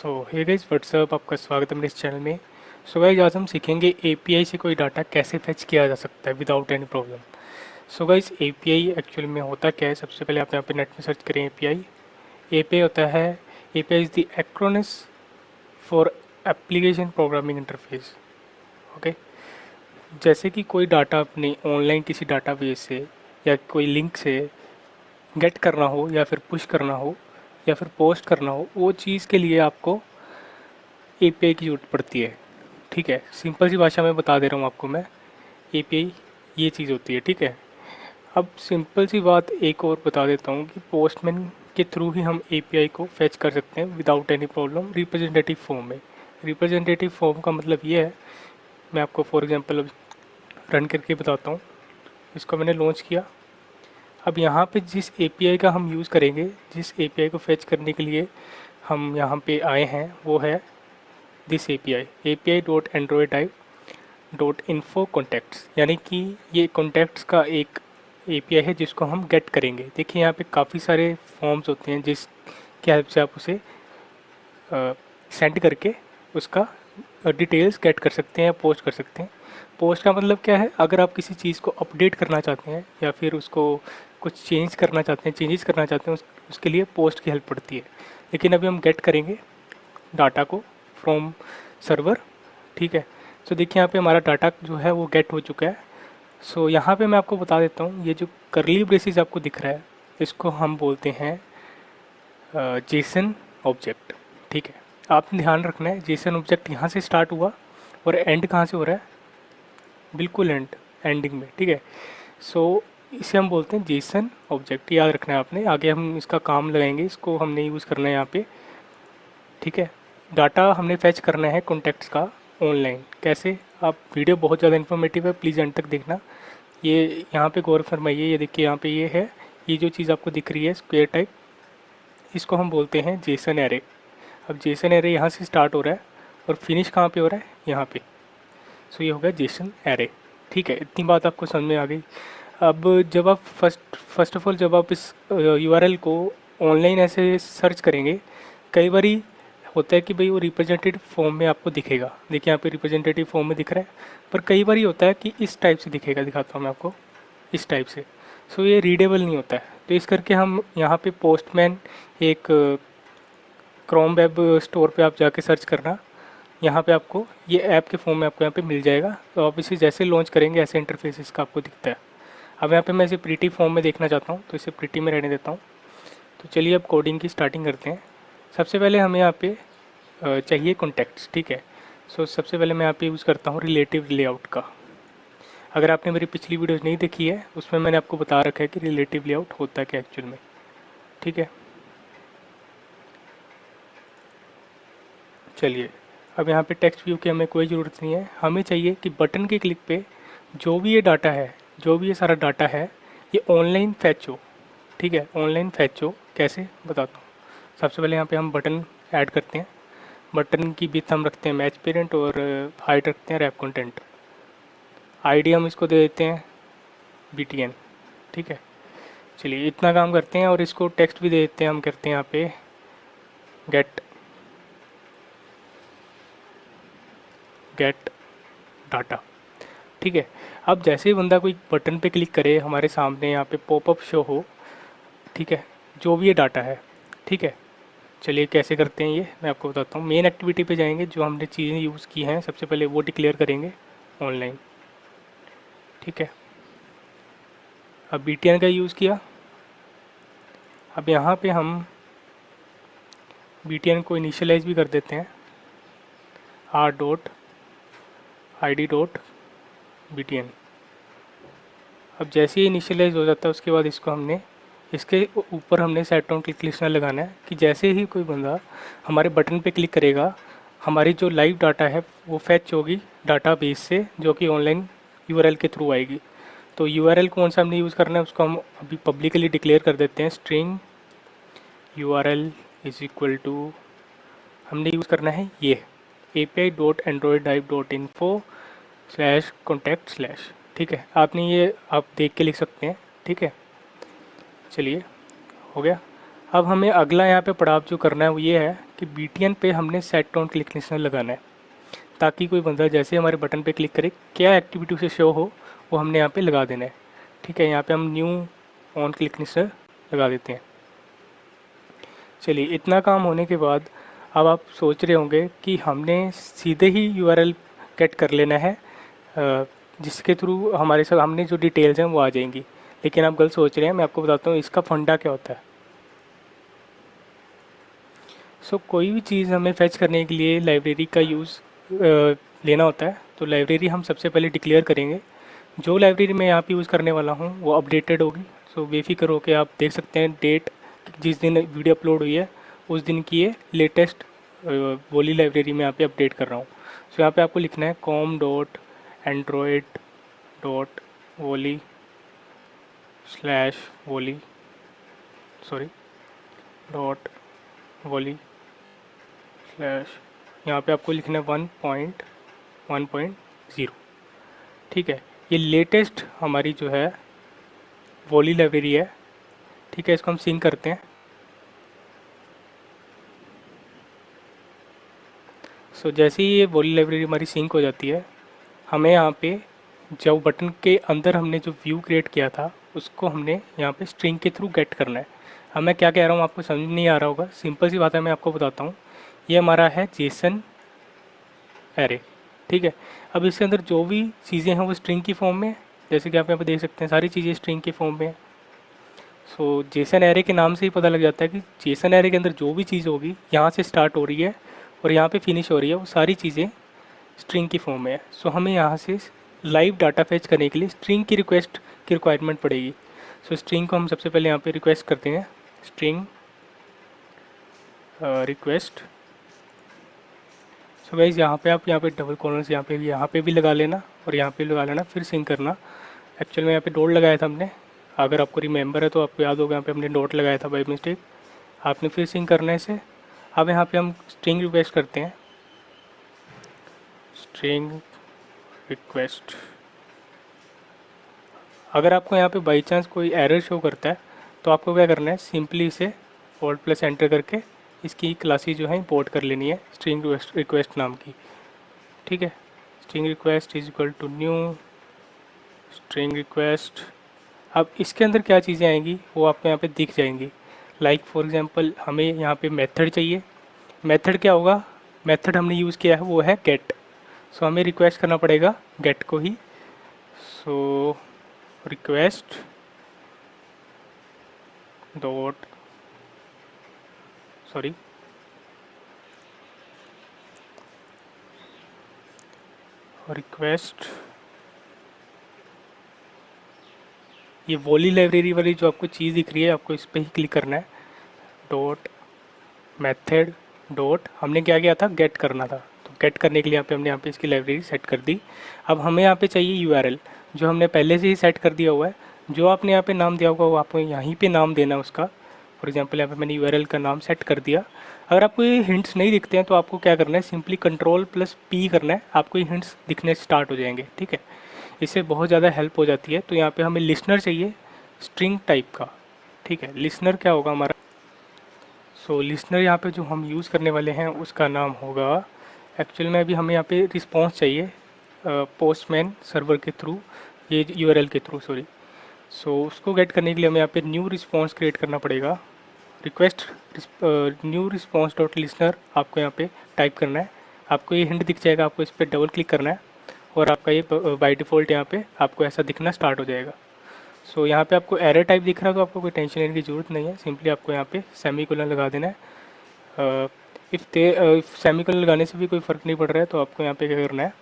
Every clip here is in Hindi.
हे गाइस व्हाट्सअप, आपका स्वागत है मेरे इस चैनल में। गाइस आज हम सीखेंगे एपीआई से कोई डाटा कैसे फेच किया जा सकता है without any problem. Guys API actual में होता क्या है, सबसे पहले आप यहाँ पे नेट में सर्च करें एपीआई। एपीआई होता है, API is the Acronis for application programming interface. Okay, जैसे कि कोई डाटा अपने ऑनलाइन किसी डाटाबेस से या कोई लिंक से गेट करना हो या फिर पुश करना हो या फिर पोस्ट करना हो, वो चीज़ के लिए आपको एपीआई की ज़रूरत पड़ती है। ठीक है, सिंपल सी भाषा में बता दे रहा हूँ आपको मैं। एपीआई ये चीज़ होती है, ठीक है। अब सिंपल सी बात एक और बता देता हूँ कि पोस्टमैन के थ्रू ही हम एपीआई को फेच कर सकते हैं without any problem representative form में। रिप्रेजेंटेटिव फॉर्म का मतलब ये है, मैं आपको फॉर एग्जांपल अब रन करके बताता हूँ। इसको मैंने लॉन्च किया। अब यहाँ पे जिस एपीआई का हम यूज़ करेंगे, जिस एपीआई को फेच करने के लिए हम यहाँ पे आए हैं, वो है this API dot Android type dot info contacts, यानी कि ये कॉन्टैक्ट्स का एक एपीआई है जिसको हम गेट करेंगे। देखिए यहाँ पे काफ़ी सारे फॉर्म्स होते हैं जिसके हेल्प से आप उसे सेंड करके उसका डिटेल्स गेट कर सकते हैं या पोस्ट कर सकते हैं। पोस्ट का मतलब क्या है, अगर आप किसी चीज़ को अपडेट करना चाहते हैं या फिर उसको कुछ चेंजेस करना चाहते हैं उसके लिए पोस्ट की हेल्प पड़ती है। लेकिन अभी हम गेट करेंगे डाटा को फ्रॉम सर्वर, ठीक है। देखिए यहाँ पे हमारा डाटा जो है वो गेट हो चुका है। यहाँ पे मैं आपको बता देता हूँ, ये जो करली ब्रेसेस आपको दिख रहा है इसको हम बोलते हैं जेसन ऑब्जेक्ट, ठीक है। आपने ध्यान रखना है, जेसन ऑब्जेक्ट यहाँ से स्टार्ट हुआ और एंड कहाँ से हो रहा है, बिल्कुल एंडिंग में, ठीक है। इसे हम बोलते हैं जेसन ऑब्जेक्ट, याद रखना है आपने। आगे हम इसका काम लगाएंगे, इसको हमने यूज़ करना है यहाँ पे, ठीक है। डाटा हमने फैच करना है कॉन्टैक्ट्स का ऑनलाइन। कैसे? आप वीडियो बहुत ज़्यादा इन्फॉर्मेटिव है, प्लीज़ एंड तक देखना। ये यहाँ पे गौर फरमाइए, ये देखिए यहाँ पे ये है, ये जो चीज़ आपको दिख रही है स्क्वायर टाइप, इसको हम बोलते हैं जेसन एरे। अब जेसन एरे यहाँ से स्टार्ट हो रहा है और फिनिश कहाँ पे हो रहा है, यहाँ पे। ये हो गया जेसन एरे, ठीक है। इतनी बात आपको समझ में आ गई। अब जब आप फर्स्ट ऑफ ऑल जब आप इस यूआरएल को ऑनलाइन ऐसे सर्च करेंगे, कई बारी होता है कि भाई वो रिप्रेजेंटेटिव फॉर्म में आपको दिखेगा। देखिए यहाँ पे रिप्रेजेंटेटिव फॉर्म में दिख रहा है, पर कई बार होता है कि इस टाइप से दिखेगा। दिखाता हूँ मैं आपको, इस टाइप से। ये रीडेबल नहीं होता है। तो इस करके हम यहाँ पे पोस्टमैन, एक क्रोम वेब स्टोर पे आप जाके सर्च करना, यहाँ पे आपको ये ऐप के फॉर्म में आपको यहाँ पे मिल जाएगा। तो आप इसे जैसे लॉन्च करेंगे ऐसे इंटरफेस इसका आपको दिखता है। अब यहाँ पे मैं इसे प्रीटी फॉर्म में देखना चाहता हूँ, तो इसे प्रीटी में रहने देता हूँ। तो चलिए अब कोडिंग की स्टार्टिंग करते हैं। सबसे पहले हमें यहाँ पे चाहिए कॉन्टैक्ट्स, ठीक है। सबसे पहले मैं यहाँ पे यूज़ करता हूँ रिलेटिव लेआउट का। अगर आपने मेरी पिछली वीडियोज़ नहीं देखी है, उसमें मैंने आपको बता रखा है कि रिलेटिव लेआउट होता है क्या एक्चुअल में, ठीक है। चलिए अब यहाँ पे टेक्स्ट व्यू की हमें कोई ज़रूरत नहीं है। हमें चाहिए कि बटन के क्लिक पे जो भी ये डाटा है, जो भी ये सारा डाटा है, ये ऑनलाइन फैच हो, ठीक है। ऑनलाइन फैच हो कैसे, बताता हूँ। सबसे पहले यहाँ पे हम बटन ऐड करते हैं। बटन की विड्थ हम रखते हैं मैच पेरेंट और हाइट रखते हैं रैप कंटेंट। आईडी हम इसको दे देते हैं btn, ठीक है। चलिए इतना काम करते हैं और इसको टेक्स्ट भी दे देते हैं। हम करते हैं यहाँ पे गेट डाटा, ठीक है। अब जैसे ही बंदा कोई बटन पे क्लिक करे, हमारे सामने यहाँ पे पॉपअप शो हो, ठीक है, जो भी ये डाटा है, ठीक है। चलिए कैसे करते हैं ये मैं आपको बताता हूँ। मेन एक्टिविटी पे जाएंगे, जो हमने चीज़ें यूज़ की हैं सबसे पहले वो डिक्लेयर करेंगे ऑनलाइन, ठीक है। अब btn का यूज़ किया। अब यहाँ पे हम btn को इनिशियलाइज भी कर देते हैं, r.id.btn। अब जैसे ही इनिशियलाइज हो जाता है, उसके बाद इसको हमने इसके ऊपर हमने सेट ऑन क्लिक लिस्टनर लगाना है कि जैसे ही कोई बंदा हमारे बटन पे क्लिक करेगा, हमारी जो लाइव डाटा है वो फैच होगी डाटाबेस से, जो कि ऑनलाइन यूआरएल के थ्रू आएगी। तो यूआरएल कौन सा हमने यूज़ करना है, उसको हम अभी पब्लिकली डिक्लेयर कर देते हैं। String URL is equal to, हमने यूज़ करना है ये api.androidtype.info/contact/, ठीक है। आपने ये आप देख के लिख सकते हैं, ठीक है। चलिए हो गया। अब हमें अगला यहाँ पे पड़ाव जो करना है वो ये है कि कि BTN पे हमने सेट ऑन क्लिक लिस्नर लगाना है, ताकि कोई बंदा जैसे हमारे बटन पे क्लिक करे क्या एक्टिविटी उसे शो हो वो हमने यहाँ पे लगा देना है। ठीक है, यहाँ पे हम न्यू ऑन क्लिक लिस्नर लगा देते हैं। चलिए, इतना काम होने के बाद अब आप सोच रहे होंगे कि हमने सीधे ही URL गेट कर लेना है, जिसके थ्रू हमारे साथ हमने जो डिटेल्स हैं वो आ जाएंगी। लेकिन आप गलत सोच रहे हैं, मैं आपको बताता हूँ इसका फंडा क्या होता है। कोई भी चीज़ हमें फेच करने के लिए लाइब्रेरी का यूज़ लेना होता है। तो लाइब्रेरी हम सबसे पहले डिक्लेयर करेंगे। जो लाइब्रेरी मैं यहाँ पे यूज़ करने वाला हूँ वो अपडेटेड होगी। बेफिक्र होकर आप देख सकते हैं डेट, जिस दिन वीडियो अपलोड हुई है उस दिन की ये लेटेस्ट वोली लाइब्रेरी में यहाँ पे अपडेट कर रहा हूँ। यहाँ पे आपको लिखना है com.android.woli .woli यहाँ पे आपको लिखना है 1.1.0। ठीक है, ये लेटेस्ट हमारी जो है वोली लाइब्रेरी है। ठीक है, इसको हम सिंक करते हैं। जैसे ही ये वोली लाइब्रेरी हमारी सिंक हो जाती है, हमें यहाँ पे जो बटन के अंदर हमने जो व्यू क्रिएट किया था उसको हमने यहाँ पे स्ट्रिंग के थ्रू गेट करना है। अब मैं क्या कह रहा हूँ आपको समझ नहीं आ रहा होगा, सिंपल सी बात है, मैं आपको बताता हूँ। ये हमारा है जेसन एरे। ठीक है, अब इसके अंदर जो भी चीज़ें हैं वो स्ट्रिंग की फॉर्म में है। जैसे कि आप यहाँ पे देख सकते हैं सारी चीज़ें स्ट्रिंग की फॉर्म में है। जेसन एरे के नाम से ही पता लग जाता है कि जेसन एरे के अंदर जो भी चीज़ होगी यहाँ से स्टार्ट हो रही है और यहाँ पे फिनिश हो रही है, वो सारी चीज़ें स्ट्रिंग की फॉर्म में है। हमें यहाँ से लाइव डाटा फेच करने के लिए स्ट्रिंग की रिक्वेस्ट की रिक्वायरमेंट पड़ेगी। स्ट्रिंग को हम सबसे पहले यहाँ पे रिक्वेस्ट करते हैं, स्ट्रिंग रिक्वेस्ट। गाइस यहाँ पे आप यहाँ पे डबल कॉलन्स यहाँ पे भी लगा लेना और यहाँ पे लगा लेना, फिर सिंक करना। एक्चुअल में यहाँ पे डॉट लगाया था हमने, अगर आपको रिमेंबर है तो आपको याद होगा, यहाँ पे हमने डॉट लगाया था बाय मिस्टेक। आपने फिर सिंक करना है इसे। अब यहाँ पे हम स्ट्रिंग रिक्वेस्ट करते हैं, स्ट्रिंग रिक्वेस्ट। अगर आपको यहाँ पे बाई चांस कोई एरर शो करता है तो आपको क्या करना है, सिंपली इसे Alt+Enter करके इसकी क्लासेस जो है इंपोर्ट कर लेनी है स्ट्रिंग रिक्वेस्ट नाम की। ठीक है, string request is equal to new string request. अब इसके अंदर क्या चीज़ें आएंगी वो आपको यहाँ पे दिख जाएंगी। लाइक फॉर एग्जांपल हमें यहाँ पे मेथड चाहिए। मेथड क्या होगा, मेथड हमने यूज़ किया है वो है गेट। हमें रिक्वेस्ट करना पड़ेगा गेट को ही। रिक्वेस्ट डॉट रिक्वेस्ट, ये वोली लाइब्रेरी वाली जो आपको चीज़ दिख रही है आपको इस पर ही क्लिक करना है। डॉट मेथड डॉट, हमने क्या किया था, गेट करना था। तो गेट करने के लिए हमने यहाँ पे इसकी लाइब्रेरी सेट कर दी। अब हमें यहाँ पे चाहिए URL, जो हमने पहले से ही सेट कर दिया हुआ है। जो आपने यहाँ पे नाम दिया होगा वो आपको यहीं पे नाम देना है उसका। फॉर एग्जांपल यहाँ पे मैंने URL का नाम सेट कर दिया। अगर आपको ये हिंट्स नहीं दिखते हैं तो आपको क्या करना है, सिंपली Ctrl+P करना है, आपको ये हिंट्स दिखने स्टार्ट हो जाएंगे। ठीक है, इससे बहुत ज़्यादा हेल्प हो जाती है। तो यहाँ पे हमें लिसनर चाहिए स्ट्रिंग टाइप का। ठीक है, लिसनर क्या होगा हमारा, लिसनर यहाँ पे जो हम यूज़ करने वाले हैं उसका नाम होगा, एक्चुअल में अभी हमें यहाँ पे रिस्पॉन्स चाहिए पोस्टमैन सर्वर के थ्रू, ये URL के थ्रू सॉरी। उसको गेट करने के लिए हमें यहाँ पे न्यू रिस्पॉन्स क्रिएट करना पड़ेगा। Request new response dot listener आपको यहाँ पे टाइप करना है। आपको ये हिंट दिख जाएगा, आपको इस पर डबल क्लिक करना है और आपका ये बाय डिफ़ॉल्ट यहाँ पे आपको ऐसा दिखना स्टार्ट हो जाएगा। यहाँ पे आपको एरर टाइप दिख रहा है तो आपको कोई टेंशन लेने की ज़रूरत नहीं है, सिंपली आपको यहाँ पे सेमीकोलन लगा देना है। इफ़ सेमीकोलन लगाने से भी कोई फ़र्क नहीं पड़ रहा है तो आपको यहाँ पे क्या करना है,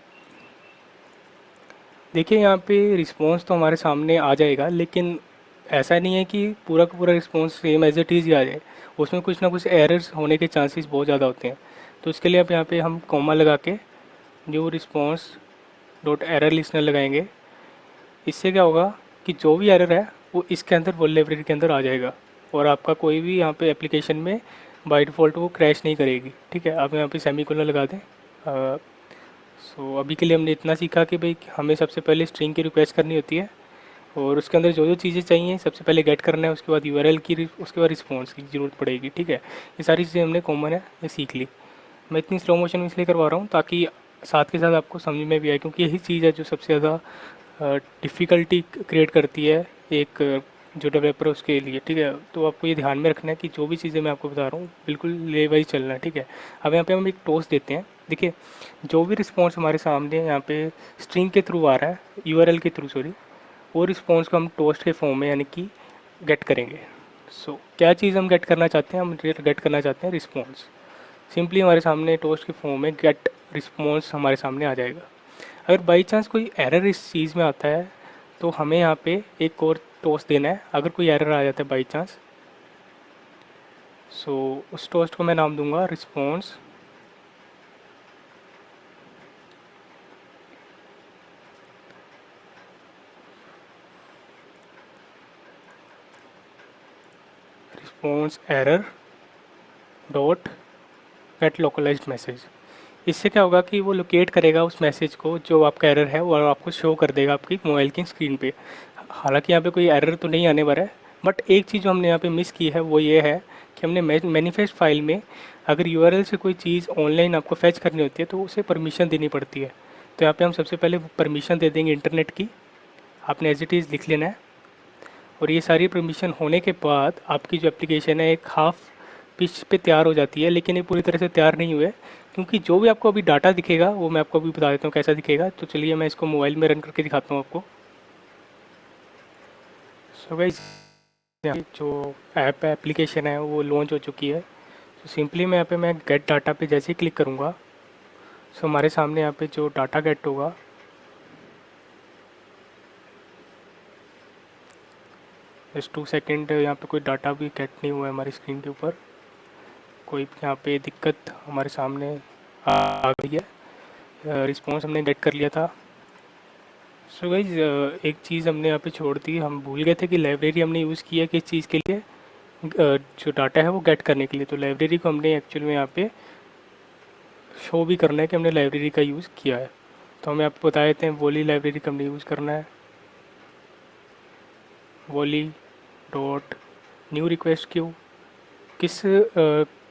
देखिए यहाँ पे रिस्पॉन्स तो हमारे सामने आ जाएगा, लेकिन ऐसा नहीं है कि पूरा का पूरा response same as it is ही आ जाए, उसमें कुछ ना कुछ एरर्स होने के चांसेस बहुत ज़्यादा होते हैं। तो इसके लिए आप यहाँ पे हम कॉमा लगा के new response dot error listener लगाएंगे। इससे क्या होगा कि जो भी एरर है वो इसके अंदर वोली लाइब्रेरी के अंदर आ जाएगा और आपका कोई भी यहाँ पे एप्लीकेशन में बाय डिफ़ॉल्ट वो क्रैश नहीं करेगी। ठीक है, आप यहाँ पे सेमीकोलन लगा दें। अभी के लिए हमने इतना सीखा कि भाई हमें सबसे पहले स्ट्रिंग की रिक्वेस्ट करनी होती है और उसके अंदर जो जो चीज़ें चाहिए सबसे पहले गेट करना है, उसके बाद यूआरएल की, उसके बाद रिस्पॉन्स की ज़रूरत पड़ेगी। ठीक है, ये सारी चीज़ें हमने कॉमन है ये सीख ली। मैं इतनी स्लो मोशन में इसलिए करवा रहा हूँ ताकि साथ के साथ आपको समझ में भी आए, क्योंकि यही चीज़ है जो सबसे ज़्यादा डिफ़िकल्टी क्रिएट करती है एक जो डेवलपर है उसके लिए। ठीक है, तो आपको ये ध्यान में रखना है कि जो भी चीज़ें मैं आपको बता रहा हूँ बिल्कुल ले वाइज चलना है। ठीक है, अब यहाँ पे हम एक टोस्ट देते हैं। देखिए, जो भी रिस्पॉन्स हमारे सामने यहाँ पे स्ट्रिंग के थ्रू आ रहा है, यूआरएल के थ्रू सॉरी, वो रिस्पॉन्स को हम टोस्ट के फॉर्म में यानी कि गेट करेंगे। क्या चीज़ हम गेट करना चाहते हैं? हम गेट करना चाहते हैं रिस्पॉन्स। सिंपली हमारे सामने टोस्ट के फॉर्म में गेट रिस्पॉन्स हमारे सामने आ जाएगा। अगर बाई चांस कोई एरर इस चीज़ में आता है तो हमें यहाँ पे एक और टोस्ट देना है। अगर कोई एरर आ जाता है बाई चांस, उस टोस्ट को मैं नाम दूंगा response. Response error dot get localized message. इससे क्या होगा कि वो लोकेट करेगा उस मैसेज को जो आपका एरर है और आपको शो कर देगा आपकी मोबाइल की स्क्रीन पे। हालांकि यहाँ पे कोई एरर तो नहीं आने वाला है, बट एक चीज़ जो हमने यहाँ पे मिस की है वो ये है कि हमने मैनिफेस्ट फाइल में अगर यूआरएल से कोई चीज़ ऑनलाइन आपको फैच करनी होती है तो उसे परमिशन देनी पड़ती है। तो यहाँ पे हम सबसे पहले परमिशन दे देंगे इंटरनेट की। आपने एज इट इज़ लिख लेना है, और ये सारी परमिशन होने के बाद आपकी जो एप्लीकेशन है एक हाफ पिच पे तैयार हो जाती है, लेकिन ये पूरी तरह से तैयार नहीं हुए, क्योंकि जो भी आपको अभी डाटा दिखेगा वो मैं आपको अभी बता देता हूँ कैसा दिखेगा। तो चलिए मैं इसको मोबाइल में रन करके दिखाता हूँ आपको। सो गाइस, जो ऐप है एप्लीकेशन है वो लॉन्च हो चुकी है। तो सिंपली मैं यहाँ पे मैं गेट डाटा पे जैसे ही क्लिक करूँगा, हमारे सामने यहाँ पे जो डाटा गेट होगा, जस्ट 2 सेकेंड, यहाँ पे कोई डाटा भी गेट नहीं हुआ है हमारी स्क्रीन के ऊपर। कोई यहाँ पे दिक्कत हमारे सामने आ गई है। रिस्पॉन्स हमने गेट कर लिया था। सो गाइज, एक चीज़ हमने यहाँ पे छोड़ दी, हम भूल गए थे कि लाइब्रेरी हमने यूज़ किया किस चीज़ के लिए, जो डाटा है वो गेट करने के लिए। तो लाइब्रेरी को हमने एक्चुअल में यहाँ पे शो भी करना है कि हमने लाइब्रेरी का यूज़ किया है। तो हमें आपको बता देते हैं वोली लाइब्रेरी का हमने यूज़ करना है। वोली डॉट न्यू रिक्वेस्ट क्यू, किस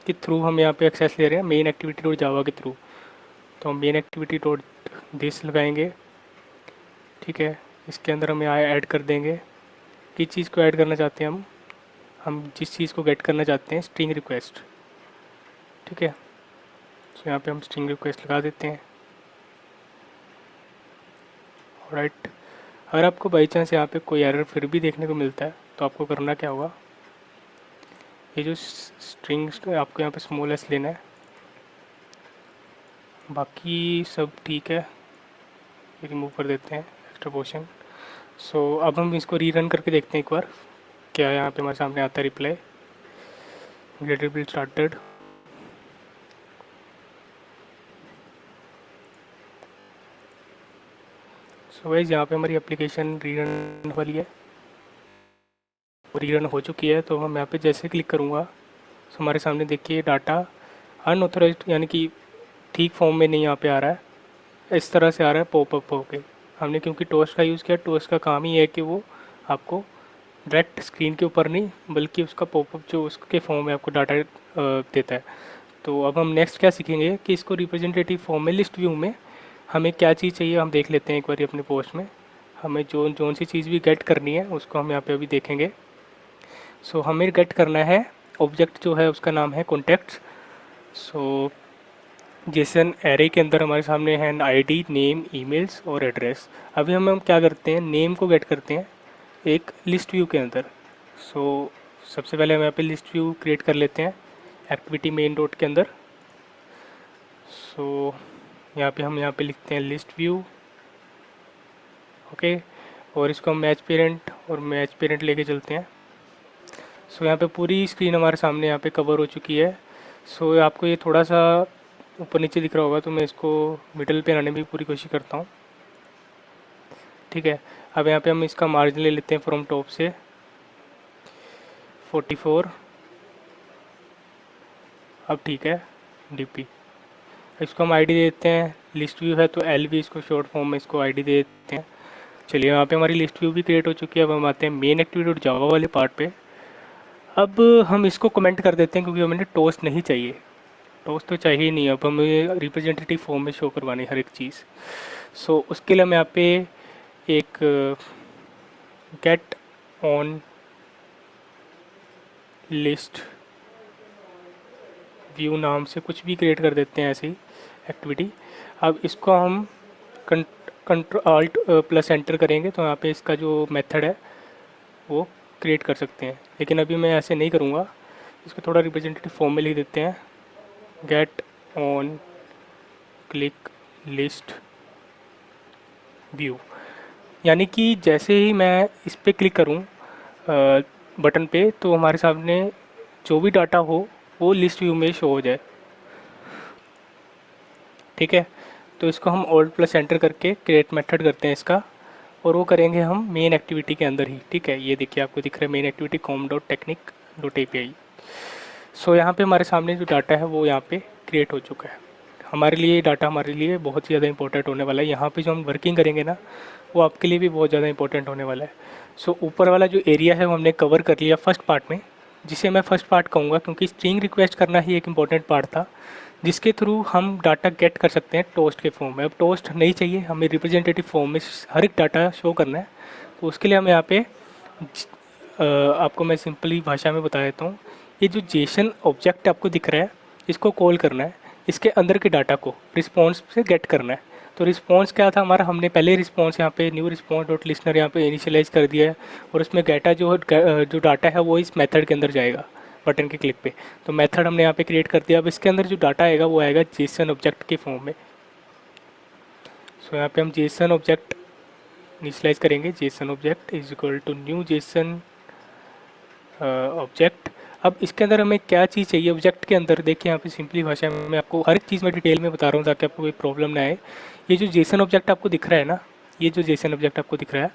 के थ्रू हम यहाँ पे एक्सेस ले रहे हैं, मेन एक्टिविटी डॉट जावा के थ्रू। तो हम मेन एक्टिविटी डॉट दिस लगाएंगे। ठीक है, इसके अंदर हम यहाँ ऐड कर देंगे किस चीज़ को ऐड करना चाहते हैं हम जिस चीज़ को गेट करना चाहते हैं स्ट्रिंग रिक्वेस्ट। ठीक है, तो यहाँ पे हम स्ट्रिंग रिक्वेस्ट लगा देते हैं। राइट, अगर आपको बाई चांस यहाँ पे कोई एरर फिर भी देखने को मिलता है तो आपको करना क्या होगा, ये जो स्ट्रिंग्स आपको यहाँ पे स्मॉल एस लेना है, बाकी सब ठीक है, ये रिमूव कर देते हैं एक्स्ट्रा पोर्शन। अब हम इसको रीरन करके देखते हैं एक बार क्या यहाँ पे हमारे सामने आता है reply, get reply started. Guys, यहाँ पे हमारी एप्लीकेशन रीरन वाली है, रीरन हो चुकी है। तो हम यहाँ पे जैसे क्लिक करूँगा तो हमारे सामने देखिए डाटा अनऑथराइज्ड यानी कि ठीक फॉर्म में नहीं यहाँ पे आ रहा है, इस तरह से आ रहा है पॉपअप होके। हमने क्योंकि टोस्ट का यूज़ किया, टोस्ट का काम ही है कि वो आपको डायरेक्ट स्क्रीन के ऊपर नहीं बल्कि उसका पॉपअप जो उसके फॉर्म में आपको डाटा देता है। तो अब हम नेक्स्ट क्या सीखेंगे कि इसको रिप्रेजेंटेटिव फॉर्म में लिस्ट व्यू में हमें क्या चीज़ चाहिए हम देख लेते हैं एक बार अपने पोस्ट में। हमें जो सी चीज़ भी गेट करनी है उसको हम यहाँ पे अभी देखेंगे। हमें गेट करना है ऑब्जेक्ट जो है उसका नाम है कॉन्टैक्ट्स। जेसन एरे के अंदर हमारे सामने है आईडी, नेम, ईमेल्स और एड्रेस। अभी हम क्या करते हैं, नेम को गेट करते हैं एक लिस्ट व्यू के अंदर। सबसे पहले हम यहाँ पे लिस्ट व्यू क्रिएट कर लेते हैं एक्टिविटी मेन डॉट के अंदर। यहाँ पे हम यहाँ पे लिखते हैं लिस्ट व्यू। ओके, और इसको हम मैच पेरेंट और मैच पेरेंट लेके चलते हैं। यहाँ पे पूरी स्क्रीन हमारे सामने यहाँ पे कवर हो चुकी है। आपको ये थोड़ा सा ऊपर नीचे दिख रहा होगा, तो मैं इसको मिडल पे लाने की पूरी कोशिश करता हूँ। ठीक है, अब यहाँ पे हम इसका मार्जिन ले लेते हैं फ्रॉम टॉप से 44। अब ठीक है, डीपी इसको हम आईडी दे देते हैं, लिस्ट व्यू है तो एलवी इसको शॉर्ट फॉर्म में इसको आईडी दे देते हैं। चलिए यहाँ पे हमारी लिस्ट व्यू भी क्रिएट हो चुकी है। अब हम आते हैं मेन एक्टिविटी और जावा वाले पार्ट पे। अब हम इसको कमेंट कर देते हैं क्योंकि हमें टोस्ट नहीं चाहिए, टोस्ट तो चाहिए ही नहीं। अब हमें रिप्रेजेंटेटिव फॉर्म में शो करवानी हर एक चीज़। सो उसके लिए हम यहाँ पे एक गेट ऑन लिस्ट व्यू नाम से कुछ भी क्रिएट कर देते हैं ऐसी एक्टिविटी। अब इसको हम कंट्रोल आल्ट प्लस एंटर करेंगे तो यहाँ पे इसका जो मेथड है वो क्रिएट कर सकते हैं, लेकिन अभी मैं ऐसे नहीं करूँगा। इसको थोड़ा रिप्रेजेंटेटिव फॉर्म में लिख देते हैं, get on click list view. यानी कि जैसे ही मैं इस पर क्लिक करूँ बटन पे तो हमारे सामने जो भी डाटा हो वो लिस्ट व्यू में शो हो जाए। ठीक है, तो इसको हम ऑल्ट प्लस एंटर करके क्रिएट मेथड करते हैं इसका, और वो करेंगे हम मेन एक्टिविटी के अंदर ही। ठीक है, ये देखिए आपको दिख रहा है मेन एक्टिविटी com.technic.api। सो यहाँ पे हमारे सामने जो डाटा है वो यहाँ पे क्रिएट हो चुका है। हमारे लिए ये डाटा हमारे लिए बहुत ज़्यादा इंपॉर्टेंट होने वाला है। यहाँ पे जो हम वर्किंग करेंगे ना वो आपके लिए भी बहुत ज़्यादा इंपॉर्टेंट होने वाला है। सो ऊपर वाला जो एरिया है वो हमने कवर कर लिया फर्स्ट पार्ट में, जिसे मैं फर्स्ट पार्ट कहूँगा क्योंकि स्ट्रिंग रिक्वेस्ट करना ही एक इम्पॉर्टेंट पार्ट था, जिसके थ्रू हम डाटा गेट कर सकते हैं टोस्ट के फॉर्म में। अब टोस्ट नहीं चाहिए, हमें रिप्रेजेंटेटिव फॉर्म में हर एक डाटा शो करना है। तो उसके लिए हम यहाँ पे आपको मैं सिंपली भाषा में बता देता हूँ। ये जो जेसन ऑब्जेक्ट आपको दिख रहा है इसको कॉल करना है, इसके अंदर के डाटा को रिस्पॉन्स से गेट करना है। तो रिस्पॉन्स क्या था हमारा, हमने पहले रिस्पॉन्स यहाँ पे न्यू रिस्पॉन्स डॉट लिस्नर यहाँ पे इनिशियलाइज कर दिया है, और उसमें गेटा जो डाटा है वो इस मेथड के अंदर जाएगा बटन के क्लिक पे। तो मेथड हमने यहाँ पे क्रिएट कर दिया। अब इसके अंदर जो डाटा आएगा वो आएगा जेसन ऑब्जेक्ट के फॉर्म में। सो यहाँ पे हम जेसन ऑब्जेक्ट इनिशियलाइज करेंगे, JSON object is equal to new JSON object. अब इसके अंदर हमें क्या चीज़ चाहिए ऑब्जेक्ट के अंदर, देखिए यहाँ पे सिंपली भाषा में मैं आपको हर एक चीज़ में डिटेल में बता रहा हूँ ताकि आपको कोई प्रॉब्लम ना आए। ये जो जेसन ऑब्जेक्ट आपको दिख रहा है ना, ये जो जेसन ऑब्जेक्ट आपको दिख रहा है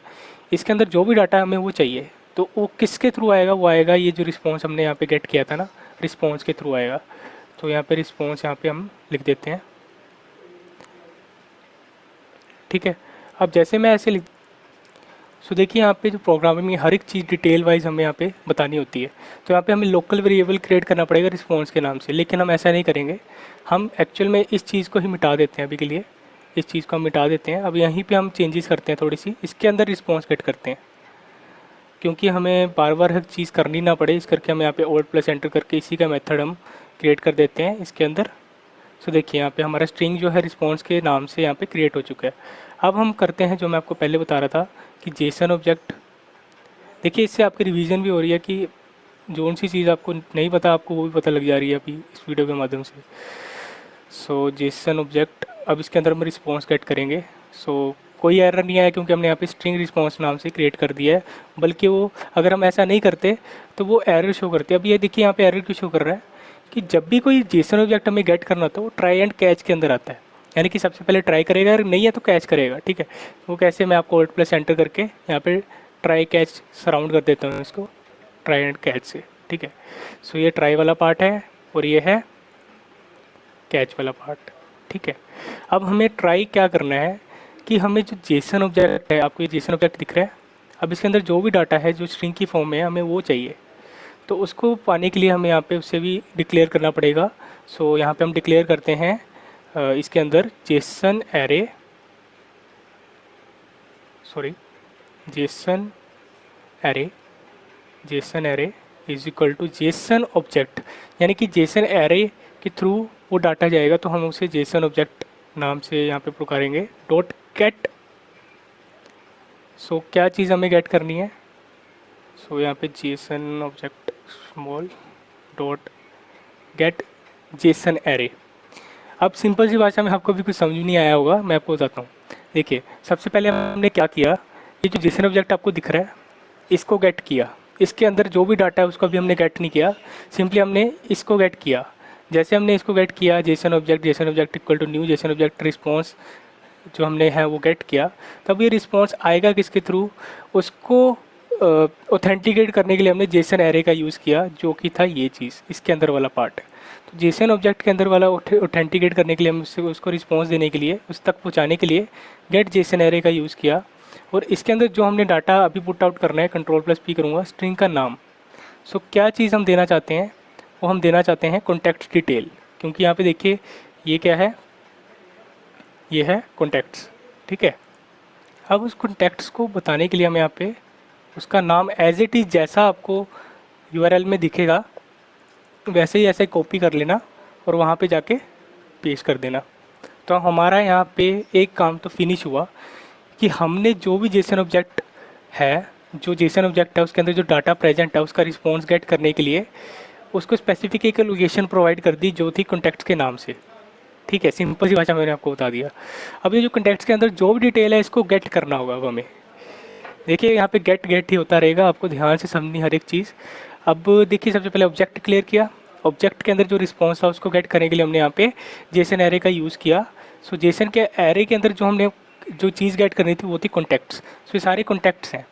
इसके अंदर जो भी डाटा हमें वो चाहिए तो वो किसके थ्रू आएगा, वो आएगा ये जो रिस्पॉन्स हमने यहाँ पे गेट किया था ना, रिस्पॉन्स के थ्रू आएगा। तो यहाँ पे रिस्पॉन्स यहाँ पे हम लिख देते हैं। ठीक है, अब जैसे मैं ऐसे लिख सो देखिए यहाँ पे जो प्रोग्रामिंग में हर एक चीज़ डिटेल वाइज हमें यहाँ पे बतानी होती है। तो यहाँ पे हमें लोकल वेरिएबल क्रिएट करना पड़ेगा रिस्पॉन्स के नाम से, लेकिन हम ऐसा नहीं करेंगे। हम एक्चुअल में इस चीज़ को ही मिटा देते हैं अभी के लिए, इस चीज़ को हम मिटा देते हैं। अब यहीं पे हम चेंजेस करते हैं थोड़ी सी, इसके अंदर रिस्पॉन्स गेट करते हैं क्योंकि हमें बार बार हर चीज़ करनी ना पड़े, इस करके हम यहाँ पे ऑल्ट प्लस एंटर करके इसी का मेथड हम क्रिएट कर देते हैं इसके अंदर। सो देखिए यहाँ पे हमारा स्ट्रिंग जो है रिस्पॉन्स के नाम से यहाँ पे क्रिएट हो चुका है। अब हम करते हैं जो मैं आपको पहले बता रहा था कि जेसन ऑब्जेक्ट, देखिए इससे आपकी रिवीजन भी हो रही है कि जो सी चीज़ आपको नहीं पता आपको वो भी पता लग जा रही है अभी इस वीडियो के माध्यम से। सो जेसन ऑब्जेक्ट, अब इसके अंदर हम रिस्पॉन्स गेट करेंगे। सो कोई एरर नहीं आया क्योंकि हमने यहाँ पे स्ट्रिंग रिस्पॉन्स नाम से क्रिएट कर दिया है, बल्कि वो अगर हम ऐसा नहीं करते तो वो एरर शो करते हैं। अब ये देखिए यहाँ पे एरर क्यों शो कर रहा है कि जब भी कोई जेसन ऑब्जेक्ट हमें गेट करना तो वो ट्राई एंड कैच के अंदर आता है, यानी कि सबसे पहले ट्राई करेगा, अगर नहीं है तो कैच करेगा। ठीक है, वो कैसे, मैं आपको ऑल्ट प्लस एंटर करके यहाँ पे ट्राई कैच सराउंड कर देता हूँ इसको ट्राई एंड कैच से। ठीक है, सो ये ट्राई वाला पार्ट है और ये है कैच वाला पार्ट। ठीक है, अब हमें ट्राई क्या करना है कि हमें जो जेसन ऑब्जेक्ट है, आपको ये जेसन ऑब्जेक्ट दिख रहा है, अब इसके अंदर जो भी डाटा है जो स्ट्रिंग की फॉर्म में है हमें वो चाहिए। तो उसको पाने के लिए हमें यहाँ पे उससे भी डिक्लेयर करना पड़ेगा। सो यहाँ पे हम डिक्लेयर करते हैं इसके अंदर JSON array, sorry JSON array is equal to JSON object, यानी कि जेसन एरे के थ्रू वो डाटा जाएगा तो हम उसे जेसन ऑब्जेक्ट नाम से यहाँ पे पुकारेंगे डॉट गेट। सो क्या चीज़ हमें गेट करनी है, सो यहाँ पे Jason object small dot gate Jason array. अब सिंपल सी भाषा में आपको भी कुछ समझ नहीं आया होगा, मैं आपको बताता हूँ। देखिए सबसे पहले हमने क्या किया, ये जो जेसन ऑब्जेक्ट आपको दिख रहा है इसको गेट किया, इसके अंदर जो भी डाटा है उसको भी हमने गेट नहीं किया, सिंपली हमने इसको गेट किया। जैसे हमने इसको गेट किया JSON object equal to new JSON object response जो हमने है वो गेट किया, तब ये रिस्पॉन्स आएगा किसके थ्रू, उसको ऑथेंटिकेट करने के लिए हमने जेसन एरे का यूज़ किया, जो कि था ये चीज़ इसके अंदर वाला पार्ट। तो जेसन ऑब्जेक्ट के अंदर वाला ऑथेंटिकेट करने के लिए हम उसको रिस्पॉन्स देने के लिए उस तक पहुंचाने के लिए गेट जेसन एरे का यूज़ किया। और इसके अंदर जो हमने डाटा अभी पुट आउट करना है, कंट्रोल प्लस पी करूँगा, स्ट्रिंग का नाम। सो क्या चीज़ हम देना चाहते हैं, वो हम देना चाहते हैं कॉन्टैक्ट डिटेल, क्योंकि यहाँ पे देखिए ये क्या है, ये है कॉन्टैक्ट्स, ठीक है। अब उस कॉन्टैक्ट्स को बताने के लिए हम यहाँ पे उसका नाम एज इट इज़ जैसा आपको यूआरएल में दिखेगा वैसे ही ऐसे कॉपी कर लेना और वहाँ पे जाके पेस्ट कर देना। तो हमारा यहाँ पे एक काम तो फिनिश हुआ कि हमने जो भी जेसन ऑब्जेक्ट है, जो जेसन ऑब्जेक्ट है उसके अंदर जो डाटा प्रेजेंट है उसका रिस्पॉन्स गेट करने के लिए उसको स्पेसिफिक एक लोकेशन प्रोवाइड कर दी जो थी कॉन्टैक्ट्स के नाम से, ठीक है। सिंपल सी भाषा मैंने आपको बता दिया। अब ये जो कॉन्टैक्ट्स के अंदर जो भी डिटेल है इसको गेट करना होगा अब हमें। देखिए यहाँ पे गेट गेट ही होता रहेगा, आपको ध्यान से समझनी हर एक चीज़। अब देखिए सबसे पहले ऑब्जेक्ट क्लियर किया, ऑब्जेक्ट के अंदर जो रिस्पॉन्स था उसको गेट करने के लिए हमने यहाँ पे जेसन एरे का यूज़ किया। सो जेसन के एरे के अंदर जो हमने जो चीज़ गेट करनी थी वो थी कॉन्टैक्ट्स। सो ये सारे कॉन्टैक्ट्स हैं,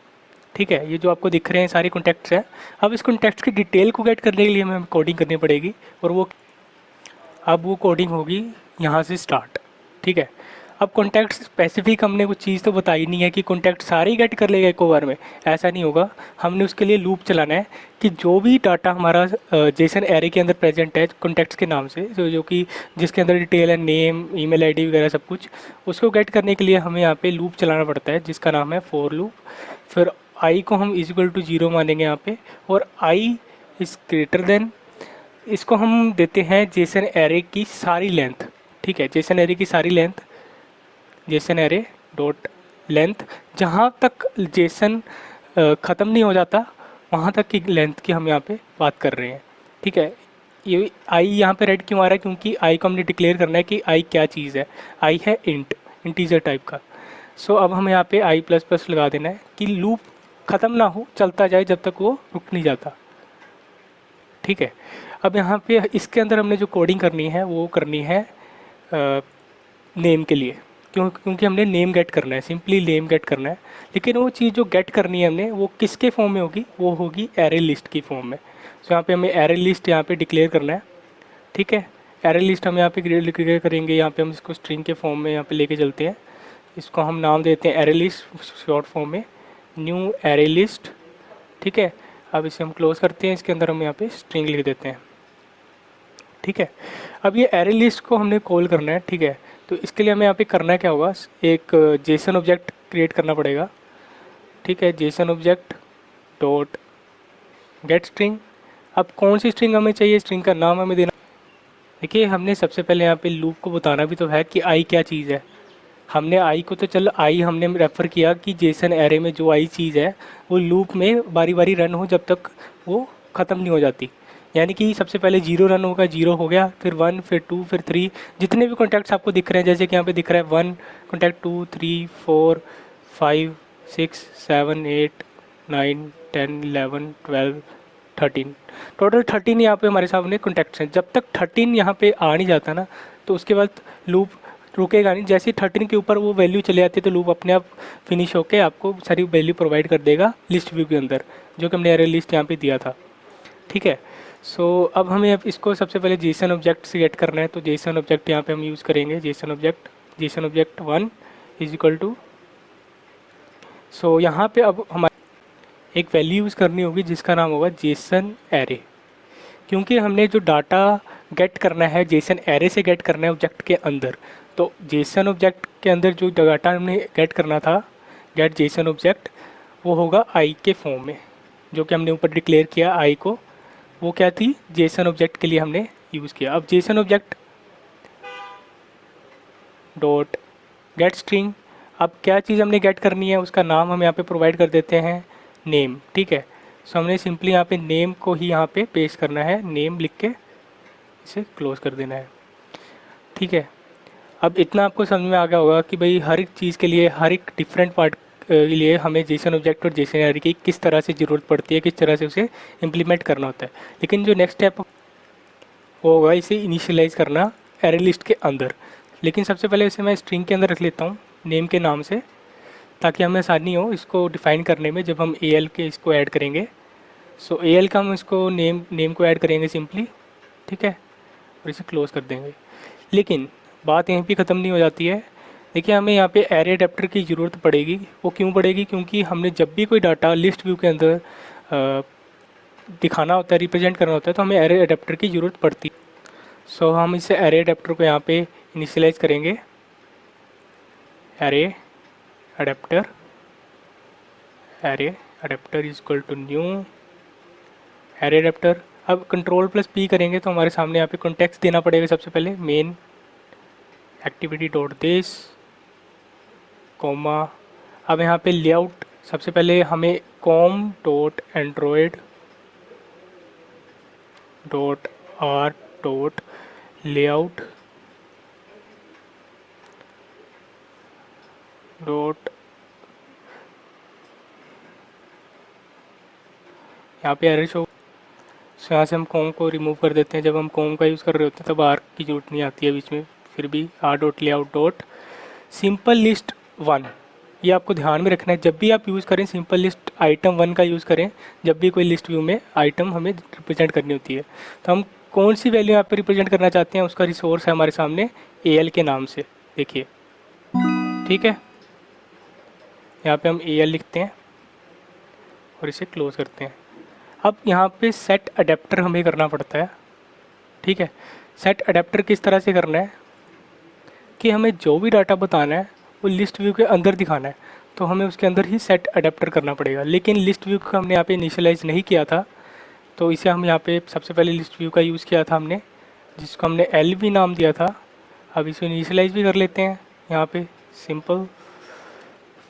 ठीक है, ये जो आपको दिख रहे हैं सारे कॉन्टैक्ट्स हैं। अब इस कॉन्टैक्ट्स की डिटेल को गेट करने के लिए हमें कोडिंग करनी पड़ेगी और वो कोडिंग होगी यहाँ से स्टार्ट, ठीक है। अब कॉन्टैक्ट स्पेसिफिक हमने कुछ चीज़ तो बताई नहीं है कि कॉन्टैक्ट सारे ही गेट कर लेगा एक बार में, ऐसा नहीं होगा। हमने उसके लिए लूप चलाना है कि जो भी डाटा हमारा जेसन एरे के अंदर प्रेजेंट है कॉन्टैक्ट्स के नाम से, जो कि जिसके अंदर डिटेल है, नेम, ईमेल आईडी वगैरह सब कुछ, उसको गेट करने के लिए हमें यहाँ पे लूप चलाना पड़ता है जिसका नाम है फॉर लूप। फिर आई को हम इक्वल टू 0 मानेंगे यहाँ पे, और आई इज़ ग्रेटर देन, इसको हम देते हैं जेसन एरे की सारी लेंथ, ठीक है, जेसन एरे की सारी length, Jason array dot length, जहाँ तक जेसन ख़त्म नहीं हो जाता वहाँ तक की लेंथ की हम यहाँ पे बात कर रहे हैं, ठीक है। ये आई यहाँ पे रेड क्यों आ रहा है, क्योंकि आई को हमने डिक्लेयर करना है कि आई क्या चीज़ है, आई है इंटीजर टाइप का। सो अब हमें यहाँ पे आई प्लस प्लस लगा देना है कि लूप ख़त्म ना हो, चलता जाए जब तक वो रुक नहीं जाता, ठीक है। अब यहाँ पे इसके अंदर हमने जो कोडिंग करनी है वो करनी है नेम के लिए, क्योंकि हमने नेम गेट करना है, सिंपली नेम गेट करना है। लेकिन वो चीज़ जो गेट करनी है हमने वो किसके फॉर्म में होगी, वो होगी एरे लिस्ट की फॉर्म में। तो यहाँ पे हमें एरे लिस्ट यहाँ पे डिक्लेयर करना है, ठीक है। एरे लिस्ट हम यहाँ पे डिक्लेयर करेंगे, यहाँ पे हम इसको स्ट्रिंग के फॉर्म में यहाँ पे लेके चलते हैं। इसको हम नाम देते हैं एरे लिस्ट शॉर्ट फॉर्म में, न्यू एरे लिस्ट, ठीक है। अब इसे हम क्लोज करते हैं, इसके अंदर हम यहाँ पे स्ट्रिंग लिख देते हैं, ठीक है। अब ये एरे लिस्ट को हमने कॉल करना है, ठीक है। तो इसके लिए हमें यहाँ पे करना क्या होगा, एक जेसन ऑब्जेक्ट क्रिएट करना पड़ेगा, ठीक है। Jason object dot gate string. अब कौन सी स्ट्रिंग हमें चाहिए, स्ट्रिंग का नाम हमें देना। देखिए हमने सबसे पहले यहाँ पे लूप को बताना भी तो है कि आई क्या चीज़ है। हमने आई को तो चल आई हमने रेफ़र किया कि जेसन एरे में जो आई चीज़ है वो लूप में बारी बारी रन हो जब तक वो ख़त्म नहीं हो जाती। यानी कि सबसे पहले 0 रन होगा, 0 हो गया, फिर 1, फिर 2, फिर 3, जितने भी कॉन्टैक्ट्स आपको दिख रहे हैं, जैसे कि यहाँ पे दिख रहा है 1 कॉन्टैक्ट, 2, 3, 4, 5, 6, 7, 8, 9, 10, 11, 12, 13, टोटल 13 यहाँ पे हमारे सामने कॉन्टैक्ट्स हैं। जब तक 13 यहाँ पे आ नहीं जाता ना तो उसके बाद लूप रुकेगा नहीं। जैसे ही 13 के ऊपर वो वैल्यू चले जाती है तो लूप अपने आप फिनिश होकर आपको सारी वैल्यू प्रोवाइड कर देगा लिस्ट व्यू के अंदर, जो कि हमने एरे लिस्ट यहाँ पे दिया था, ठीक है। सो अब हमें अब इसको सबसे पहले जेसन ऑब्जेक्ट से गेट करना है। तो जेसन ऑब्जेक्ट यहाँ पे हम यूज़ करेंगे, JSON object 1 is equal to, so यहाँ पे अब हमारे एक वैल्यू यूज़ करनी होगी जिसका नाम होगा जेसन एरे, क्योंकि हमने जो डाटा गेट करना है जेसन एरे से गेट करना है ऑब्जेक्ट के अंदर। तो जेसन ऑब्जेक्ट के अंदर जो डाटा हमने गेट करना था, गेट जेसन ऑब्जेक्ट, वो होगा आई के फॉर्म में, जो कि हमने ऊपर डिक्लेयर किया आई को, वो क्या थी, जेसन ऑब्जेक्ट के लिए हमने यूज़ किया। अब Jason object dot gate string, अब क्या चीज़ हमने गेट करनी है उसका नाम हम यहाँ पे प्रोवाइड कर देते हैं नेम, ठीक है। सो हमने सिंपली यहाँ पे नेम को ही यहाँ पे पेस्ट करना है, नेम लिख के इसे क्लोज कर देना है, ठीक है। अब इतना आपको समझ में आ गया होगा कि भाई हर एक चीज़ के लिए, हर एक डिफरेंट पार्ट के लिए हमें जेसन ऑब्जेक्ट और जेसन एरे की किस तरह से ज़रूरत पड़ती है, किस तरह से उसे इम्प्लीमेंट करना होता है। लेकिन जो नेक्स्ट स्टेप वो होगा इसे इनिशियलाइज़ करना एरे लिस्ट के अंदर। लेकिन सबसे पहले इसे मैं स्ट्रिंग के अंदर रख लेता हूँ नेम के नाम से, ताकि हमें आसानी हो इसको डिफ़ाइन करने में जब हम AL के इसको ऐड करेंगे। सो AL का हम इसको नेम को ऐड करेंगे सिंपली, ठीक है, और इसे क्लोज़ कर देंगे। लेकिन बात यहीं पे ख़त्म नहीं हो जाती है। देखिए हमें यहाँ पे एरे अडेप्टर की ज़रूरत पड़ेगी। वो क्यों पड़ेगी? क्योंकि हमने जब भी कोई डाटा लिस्ट व्यू के अंदर दिखाना होता है, रिप्रेजेंट करना होता है, तो हमें एरे अडेप्टर की ज़रूरत पड़ती है। सो हम इसे एरे अडेप्टर को यहाँ पे इनिशियलाइज करेंगे। Array adapter, array adapter is equal to new array adapter. अब कंट्रोल प्लस पी करेंगे तो हमारे सामने यहाँ पे कॉन्टेक्स्ट देना पड़ेगा। सबसे पहले main activity dot this comma, अब यहाँ पे लेआउट, सबसे पहले हमें com dot Android dot R dot layout dot, यहाँ पे एरर शो, यहाँ से हम कॉम को रिमूव कर देते हैं। जब हम कॉम का यूज़ कर रहे होते हैं तब आर की जरूरत नहीं आती है बीच में। फिर भी R dot layout dot simple list one, ये आपको ध्यान में रखना है। जब भी आप यूज़ करें सिंपल लिस्ट आइटम वन का यूज़ करें, जब भी कोई लिस्ट व्यू में आइटम हमें रिप्रेजेंट करनी होती है। तो हम कौन सी वैल्यू यहाँ पे रिप्रेजेंट करना चाहते हैं, उसका रिसोर्स है हमारे सामने AL के नाम से, देखिए, ठीक है। यहाँ पे हम AL लिखते हैं और इसे क्लोज करते हैं। अब यहाँ पे सेट अडेप्टर हमें करना पड़ता है, ठीक है। सेट अडेप्टर किस तरह से करना है कि हमें जो भी डाटा बताना है वो लिस्ट व्यू के अंदर दिखाना है, तो हमें उसके अंदर ही सेट अडेप्टर करना पड़ेगा। लेकिन लिस्ट व्यू का हमने यहाँ पे इनिशियलाइज नहीं किया था, तो इसे हम यहाँ पे सबसे पहले लिस्ट व्यू का यूज़ किया था हमने, जिसको हमने LV नाम दिया था। अब इसे इनिशियलाइज भी कर लेते हैं। यहाँ पे simple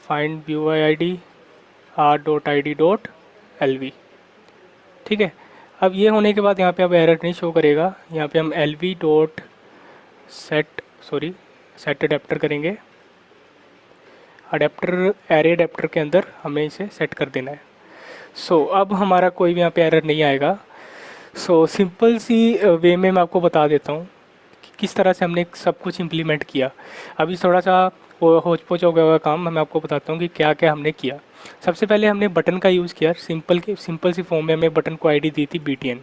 find view ID r.id.lv, ठीक है। अब ये होने के बाद यहाँ पे अब एरर नहीं शो करेगा। यहाँ पे हम LV डॉट सेट अडेप्टर करेंगे। अडेप्टर एरे अडेप्टर के अंदर हमें इसे सेट कर देना है। अब हमारा कोई भी यहाँ पे एरर नहीं आएगा। सिंपल सी वे में मैं आपको बता देता हूँ कि किस तरह से हमने सब कुछ इम्प्लीमेंट किया। अभी थोड़ा सा होच पोच हो गया हुआ काम, मैं आपको बताता हूँ कि क्या क्या हमने किया। सबसे पहले हमने बटन का यूज़ किया। सिंपल सी फॉर्म में हमने बटन को ID दी थी BTN,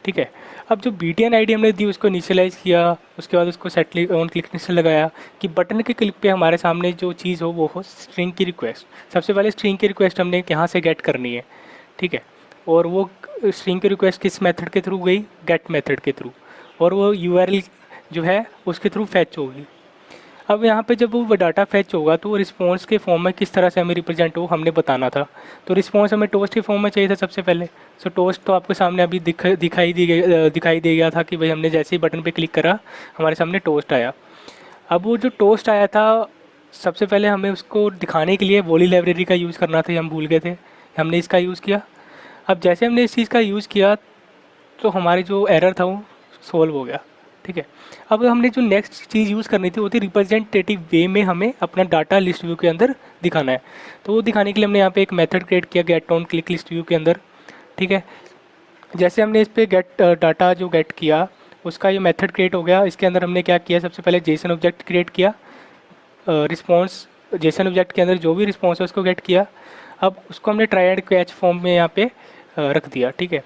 ठीक है। अब जो BTN ID हमने दी उसको इनिशियलाइज़ किया, उसके बाद उसको सेट ऑन क्लिक से लगाया कि बटन के क्लिक पे हमारे सामने जो चीज़ हो वो हो स्ट्रिंग की रिक्वेस्ट। सबसे पहले स्ट्रिंग की रिक्वेस्ट हमने यहाँ से गेट करनी है, ठीक है। और वो स्ट्रिंग की रिक्वेस्ट किस मेथड के थ्रू गई? गेट मेथड के थ्रू, और वो URL जो है उसके थ्रू फैच होगी। अब यहाँ पे जब वो डाटा फैच होगा तो रिस्पॉन्स के फॉर्म में किस तरह से हमें रिप्रेजेंट हो हमने बताना था। तो रिस्पॉन्स हमें टोस्ट के फॉर्म में चाहिए था सबसे पहले। टोस्ट तो आपके सामने अभी दिखाई दे गया था कि भाई हमने जैसे ही बटन पे क्लिक करा हमारे सामने टोस्ट आया। अब वो जो टोस्ट आया था, सबसे पहले हमें उसको दिखाने के लिए वोली लाइब्रेरी का यूज़ करना था, हम भूल गए थे, हमने इसका यूज़ किया। अब जैसे हमने इस चीज़ का यूज़ किया तो हमारी जो एरर था वो सोल्व हो गया, ठीक है। अब हमने जो नेक्स्ट चीज़ यूज़ करनी थी वो थी रिप्रेजेंटेटिव वे में हमें अपना डाटा लिस्ट व्यू के अंदर दिखाना है। तो वो दिखाने के लिए हमने यहाँ पे एक मेथड क्रिएट किया get on click list view के अंदर, ठीक है। जैसे हमने इस पर गेट डाटा जो गेट किया उसका ये मेथड क्रिएट हो गया। इसके अंदर हमने क्या किया, सबसे पहले जेसन ऑब्जेक्ट क्रिएट किया, रिस्पॉन्स जेसन ऑब्जेक्ट के अंदर जो भी रिस्पॉन्स है उसको गेट किया। अब उसको हमने ट्राई एंड कैच फॉर्म में यहाँ पे रख दिया, ठीक है।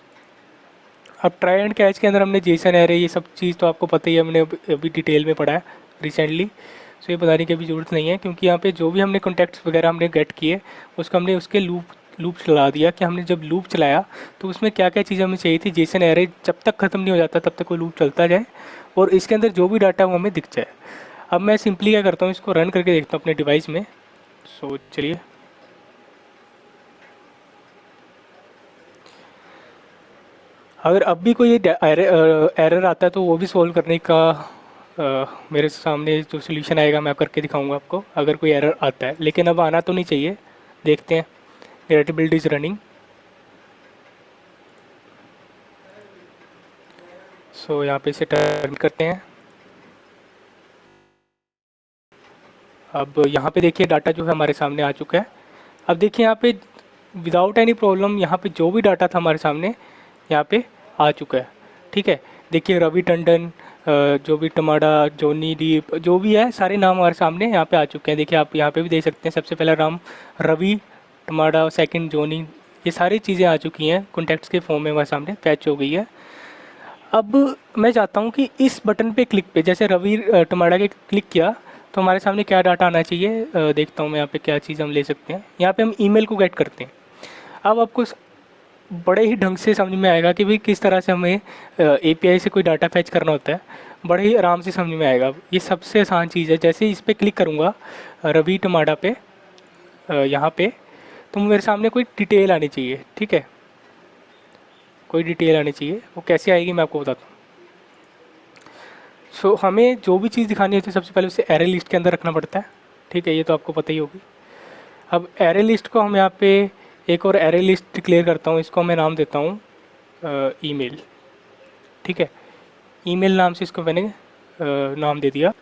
अब ट्राई एंड कैच के अंदर हमने जेसन एरे, ये सब चीज़ तो आपको पता ही है, हमने अभी डिटेल में पढ़ा है रिसेंटली। ये बताने की अभी ज़रूरत नहीं है, क्योंकि यहाँ पे जो भी हमने कॉन्टैक्ट्स वगैरह हमने गेट किए उसको हमने उसके लूप चला दिया कि हमने जब लूप चलाया तो उसमें क्या क्या चीज़ें हमें चाहिए थी। जेसन एरे जब तक ख़त्म नहीं हो जाता तब तक वो लूप चलता जाए और इसके अंदर जो भी डाटा वो हमें दिख जाए। अब मैं सिंपली क्या करता हूँ, इसको रन करके देखता हूँ अपने डिवाइस में। चलिए, अगर अब भी कोई एरर आता है तो वो भी सॉल्व करने का मेरे सामने जो सोल्यूशन आएगा मैं करके दिखाऊंगा आपको, अगर कोई एरर आता है। लेकिन अब आना तो नहीं चाहिए, देखते हैं। मेरा बिल्ड इज़ रनिंग। यहाँ पे इसे टर्न करते हैं। अब यहाँ पे देखिए डाटा जो है हमारे सामने आ चुका है। अब देखिए यहाँ पे विदाउट एनी प्रॉब्लम यहाँ पे जो भी डाटा था हमारे सामने यहाँ पे आ चुका है, ठीक है। देखिए रवि टंडन, जो भी टमाडा, जोनी डीप, जो भी है सारे नाम हमारे सामने यहाँ पे आ चुके हैं। देखिए आप यहाँ पे भी देख सकते हैं, सबसे पहला नाम रवि टमाडा, सेकंड जोनी, ये सारी चीज़ें आ चुकी हैं कॉन्टैक्ट्स के फॉर्म में हमारे सामने फैच हो गई है। अब मैं चाहता हूँ कि इस बटन पे क्लिक पे, जैसे रवि टमाडा के क्लिक किया तो तो हमारे सामने क्या डाटा आना चाहिए, देखता हूँ मैं यहाँ पे क्या चीज़ हम ले सकते हैं। यहाँ पे हम ईमेल को गेट करते हैं। अब आपको बड़े ही ढंग से समझ में आएगा कि भाई किस तरह से हमें एपीआई से कोई डाटा फैच करना होता है, बड़े ही आराम से समझ में आएगा। ये सबसे आसान चीज़ है। जैसे ही इस पर क्लिक करूँगा रवि टमाडा पे, यहाँ पे, तो मेरे सामने कोई डिटेल आनी चाहिए, ठीक है, कोई डिटेल आनी चाहिए। वो कैसे आएगी मैं आपको बताता हूँ। सो हमें जो भी चीज़ दिखानी होती है सबसे पहले उसे एरे लिस्ट के अंदर रखना पड़ता है, ठीक है, ये तो आपको पता ही होगी। अब एरे लिस्ट को हम यहाँ पे एक और एरे लिस्ट डिक्लेयर करता हूँ, इसको मैं नाम देता हूँ ईमेल, ठीक है। ईमेल नाम से इसको मैंने नाम दे दिया,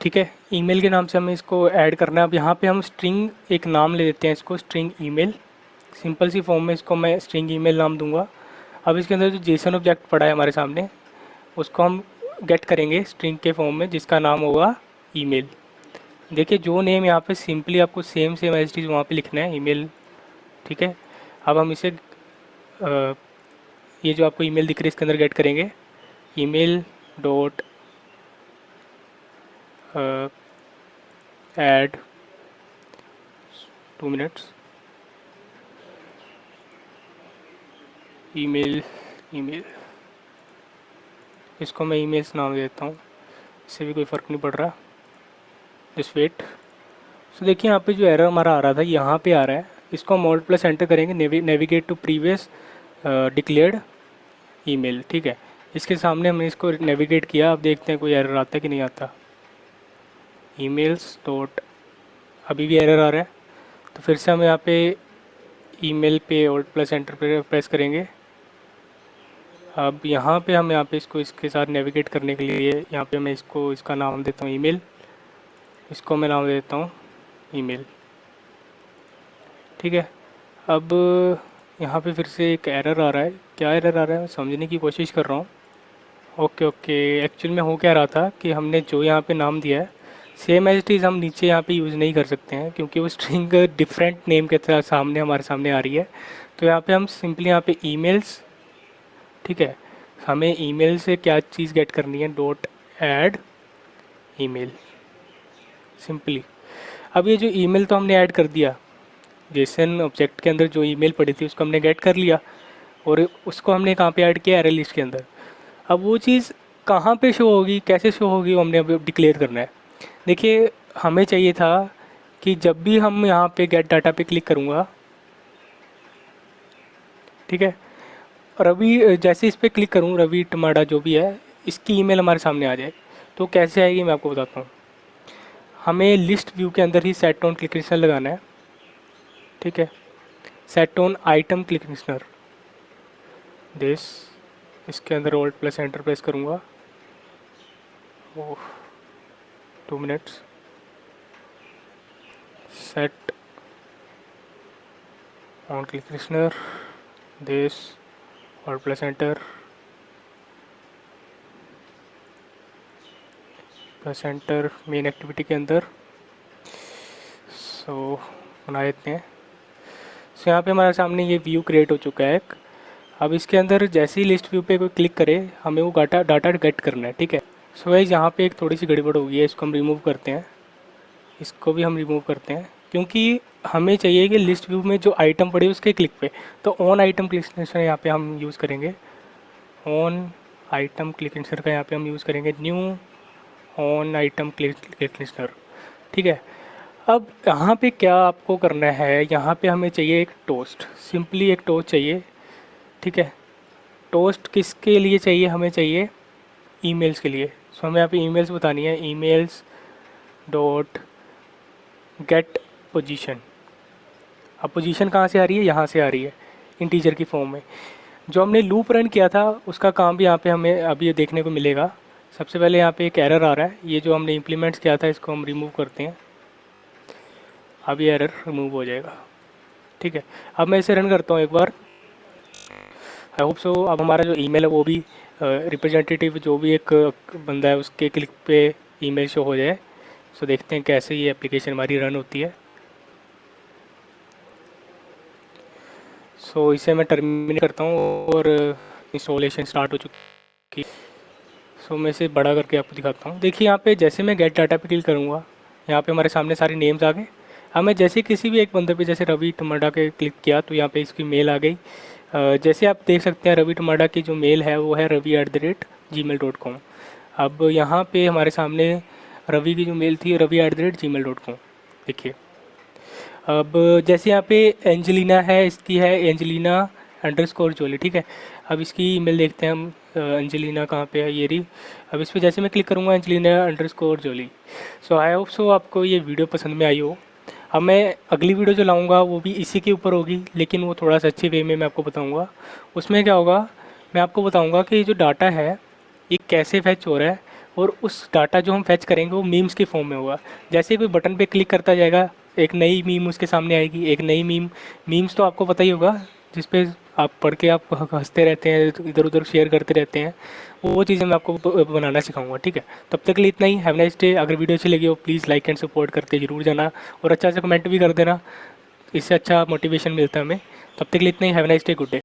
ठीक है। ईमेल के नाम से हमें इसको ऐड करना है। अब यहाँ पे हम स्ट्रिंग एक नाम ले देते हैं, इसको स्ट्रिंग ईमेल, सिंपल सी फॉर्म में इसको मैं स्ट्रिंग ईमेल नाम दूंगा। अब इसके अंदर जो जेसन ऑब्जेक्ट पड़ा है हमारे सामने, उसको हम गेट करेंगे स्ट्रिंग के फॉर्म में, जिसका नाम होगा ईमेल। देखिए जो नेम यहाँ पे सिंपली आपको सेम एज इट इज़ वहाँ पे लिखना है, ईमेल, ठीक है। अब हम इसे ये जो आपको ईमेल दिख रही है इसके अंदर गेट करेंगे, email dot add 2 minutes email, इसको मैं ईमेल्स नाम देता हूँ, इससे भी कोई फ़र्क नहीं पड़ रहा, जस्ट वेट। सो देखिए यहाँ पे जो एरर हमारा आ रहा था यहाँ पे आ रहा है, इसको हम ऑल्ट प्लस एंटर करेंगे, navigate to previous declared email, ठीक है। इसके सामने हमने इसको नेविगेट किया, अब देखते हैं कोई एरर आता है कि नहीं आता। ईमेल्स डॉट, अभी भी एरर आ रहा है, तो फिर से हम यहाँ पे ईमेल पे ऑल्ट प्लस एंटर प्रेस करेंगे। अब यहाँ पे हम यहाँ पे इसको इसके साथ नेविगेट करने के लिए यहाँ पे मैं इसको इसका नाम देता हूँ ईमेल, इसको मैं नाम देता हूँ ईमेल, ठीक है। अब यहाँ पे फिर से एक एरर आ रहा है, क्या एरर आ रहा है मैं समझने की कोशिश कर रहा हूँ। ओके ओके, एक्चुअल में हो क्या रहा था कि हमने जो यहाँ पे नाम दिया है सेम एज इट इज़ हम नीचे यहाँ पे यूज़ नहीं कर सकते हैं, क्योंकि वो स्ट्रिंग डिफरेंट नेम के तरह सामने हमारे सामने आ रही है। तो यहाँ पे हम सिंपली यहाँ पे ईमेल्स, ठीक है, हमें ईमेल से क्या चीज़ गेट करनी है, डॉट ऐड ईमेल, सिंपली। अब ये जो ईमेल तो हमने ऐड कर दिया, जेसन ऑब्जेक्ट के अंदर जो ईमेल पड़ी थी उसको हमने गेट कर लिया, और उसको हमने कहाँ पे ऐड किया, एरे लिस्ट के अंदर। अब वो चीज़ कहाँ पे शो होगी, कैसे शो होगी, वो हमने अभी डिक्लेयर करना है। देखिए हमें चाहिए था कि जब भी हम यहाँ पे गेट डाटा पे क्लिक करूँगा, ठीक है, रवि जैसे इस पर क्लिक करूँ, रवि टमाडा जो भी है, इसकी ईमेल हमारे सामने आ जाए। तो कैसे आएगी मैं आपको बताता हूँ। हमें लिस्ट व्यू के अंदर ही सेट ऑन क्लिक लिस्टनर लगाना है, ठीक है। Set on item click listener this, इसके अंदर ऑल्ट प्लस एंटर प्रेस करूँगा, ओह 2 minutes, set on click listener this, alt plus enter plus enter main activity के अंदर। सो बना देते हैं। सो यहाँ पे हमारे सामने ये व्यू क्रिएट हो चुका है एक। अब इसके अंदर जैसे ही लिस्ट व्यू पे कोई क्लिक करे हमें वो डाटा गेट करना है, ठीक है। सो गाइस यहाँ पे एक थोड़ी सी गड़बड़ हो गई है, इसको हम रिमूव करते हैं, इसको भी हम रिमूव करते हैं, क्योंकि हमें चाहिए कि लिस्ट व्यू में जो आइटम पड़ी उसके क्लिक पे। तो ऑन आइटम क्लिक लिस्टनर यहाँ पे हम यूज़ करेंगे, ऑन आइटम क्लिक लिस्टनर का यहाँ पे हम यूज़ करेंगे new on item click listener, ठीक है। अब यहाँ पे क्या आपको करना है, यहाँ पे हमें चाहिए एक टोस्ट, सिंपली एक टोस्ट चाहिए, ठीक है। टोस्ट किसके लिए चाहिए, हमें चाहिए ईमेल्स के लिए। सो हमें यहाँ पे ईमेल्स बतानी है, ईमेल्स डॉट गेट पोजीशन। अब पोजीशन कहाँ से आ रही है, यहाँ से आ रही है इंटीजर की फॉर्म में। जो हमने लूप रन किया था उसका काम भी यहाँ पे हमें अभी ये देखने को मिलेगा। सबसे पहले यहाँ पे एक एरर आ रहा है, ये जो हमने इम्प्लीमेंट्स किया था इसको हम रिमूव करते हैं, अब ये एरर रिमूव हो जाएगा, ठीक है। अब मैं इसे रन करता हूँ एक बार, आई होप सो। अब हमारा जो ईमेल है वो भी रिप्रेजेंटेटिव जो भी एक बंदा है उसके क्लिक पे ईमेल शो हो जाए। सो देखते हैं कैसे ये एप्लीकेशन हमारी रन होती है। सो इसे मैं टर्मिनेट करता हूँ और इंस्टॉलेशन स्टार्ट हो चुकी। सो मैं इसे बड़ा करके आपको दिखाता हूँ। देखिए यहाँ पे जैसे मैं गेट डाटा पे क्लिक करूँगा, यहाँ पे हमारे सामने सारे नेम्स आ गए। अब मैं जैसे किसी भी एक बंदे पे जैसे रवि टमाडा के क्लिक किया तो यहाँ पे इसकी मेल आ गई। जैसे आप देख सकते हैं रवि टमाडा की जो मेल है वो है ravi@gmail.com। अब यहाँ पे हमारे सामने रवि की जो मेल थी ravi@gmail.com। देखिए अब जैसे यहाँ पे एंजेलिना है, इसकी है एंजेलिना_जोली, ठीक है। अब इसकी ईमेल देखते हैं हम, एंजेलिना कहाँ पे है, ये रही। अब इस पर जैसे मैं क्लिक करूँगा एंजेलिना_जोली। सो आई होप सो आपको ये वीडियो पसंद में आई हो। अब मैं अगली वीडियो जो लाऊंगा वो भी इसी के ऊपर होगी, लेकिन वो थोड़ा सा अच्छे वे में मैं आपको बताऊंगा। उसमें क्या होगा, मैं आपको बताऊंगा कि जो डाटा है ये कैसे फैच हो रहा है, और उस डाटा जो हम फैच करेंगे वो मीम्स के फॉर्म में होगा। जैसे कोई बटन पे क्लिक करता जाएगा एक नई मीम उसके सामने आएगी, एक नई मीम्स तो आपको पता ही होगा जिस पे आप पढ़ के आप हंसते रहते हैं, इधर उधर शेयर करते रहते हैं। वो चीज़ें मैं आपको बनाना सिखाऊंगा, ठीक है। तब तक के लिए इतना ही। Have nice day. अगर वीडियो अच्छी लगी हो प्लीज़ लाइक एंड सपोर्ट करते जरूर जाना, और अच्छा सा कमेंट भी कर देना, इससे अच्छा मोटिवेशन मिलता है हमें। तब तक के लिए इतना ही। Have nice day, good day.